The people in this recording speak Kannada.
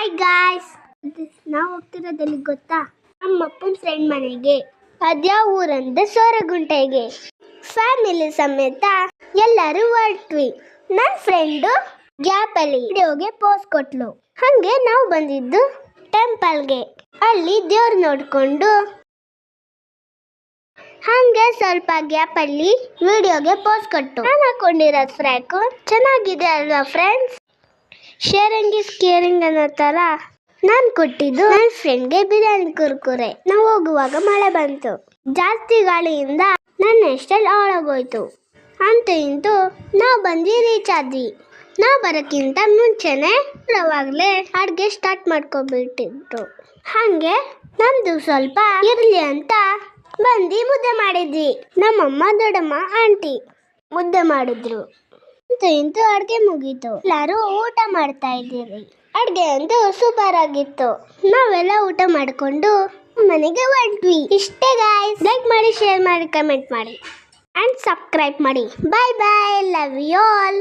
ಹಾಯ್ ಗಾಯ್ಸ್, ನಾವು ಹೋಗ್ತಿರೋದಲ್ಲಿ ಗೊತ್ತಾ? ನಮ್ಮ ಅಪ್ಪನ ಫ್ರೆಂಡ್ ಮನೆಗೆ. ಅದ್ಯಾವ ಊರಂದ್ರೆ ಸೋರಗುಂಟೆಗೆ. ಫ್ಯಾಮಿಲಿ ಸಮೇತ ಎಲ್ಲರೂ ಹೊರಟ್ವಿ. ನನ್ನ ಫ್ರೆಂಡು ಗ್ಯಾಪಲ್ಲಿ ವಿಡಿಯೋಗೆ ಪೋಸ್ ಕೊಟ್ಲು. ಹಂಗೆ ನಾವು ಬಂದಿದ್ದು ಟೆಂಪಲ್ಗೆ. ಅಲ್ಲಿ ದೇವ್ರು ನೋಡ್ಕೊಂಡು ಹಂಗೆ ಸ್ವಲ್ಪ ಗ್ಯಾಪಲ್ಲಿ ವಿಡಿಯೋಗೆ ಪೋಸ್ ಕೊಟ್ಟು ನಾನು ಹಾಕೊಂಡಿರೋದು ಫ್ರಾಕು ಚೆನ್ನಾಗಿದೆ ಅಲ್ವಾ ಫ್ರೆಂಡ್ಸ್? ಶೇರಿಂಗ್ ಇಸ್ ಕೇರಿಂಗ್ ಅನ್ನೋ ಥರ ನಾನು ಕೊಟ್ಟಿದ್ದು ನನ್ನ ಫ್ರೆಂಡ್ಗೆ ಬಿರಿಯಾನಿ ಕುರ್ಕುರೆ. ನಾವು ಹೋಗುವಾಗ ಮಳೆ ಬಂತು. ಜಾಸ್ತಿ ಗಾಳಿಯಿಂದ ನನ್ನ ಸ್ಟೈಲ್ ಹಾಳಾಗೋಯ್ತು. ಅಂತೂ ಇಂತೂ ನಾವು ಬಂದು ರೀಚ್ ಆದ್ವಿ. ನಾವು ಬರೋಕ್ಕಿಂತ ಮುಂಚೆನೆ ಅವಾಗಲೇ ಅಡುಗೆ ಸ್ಟಾರ್ಟ್ ಮಾಡ್ಕೊಬಿಟ್ಟಿದ್ರು. ಹಾಗೆ ನಮ್ದು ಸ್ವಲ್ಪ ಇರಲಿ ಅಂತ ಬಂದು ಮುದ್ದೆ ಮಾಡಿದ್ವಿ. ನಮ್ಮಮ್ಮ ದೊಡ್ಡಮ್ಮ ಆಂಟಿ ಮುದ್ದೆ ಮಾಡಿದ್ರು. ಅಂತೂ ಇಂತೂ ಅಡುಗೆ ಮುಗೀತು. ಎಲ್ಲರೂ ಊಟ ಮಾಡ್ತಾ ಇದ್ದೀರಿ. ಅಡುಗೆ ಅಂತೂ ಸೂಪರ್ ಆಗಿತ್ತು. ನಾವೆಲ್ಲ ಊಟ ಮಾಡಿಕೊಂಡು ಮನೆಗೆ ಹೊರಟ್ವಿ. ಇಷ್ಟೇ ಗಾಯ್ಸ್. ಲೈಕ್ ಮಾಡಿ, ಶೇರ್ ಮಾಡಿ, ಕಮೆಂಟ್ ಮಾಡಿ ಅಂಡ್ ಸಬ್ಸ್ಕ್ರೈಬ್ ಮಾಡಿ. ಬಾಯ್ ಬಾಯ್, ಲವ್ ಯು ಆಲ್.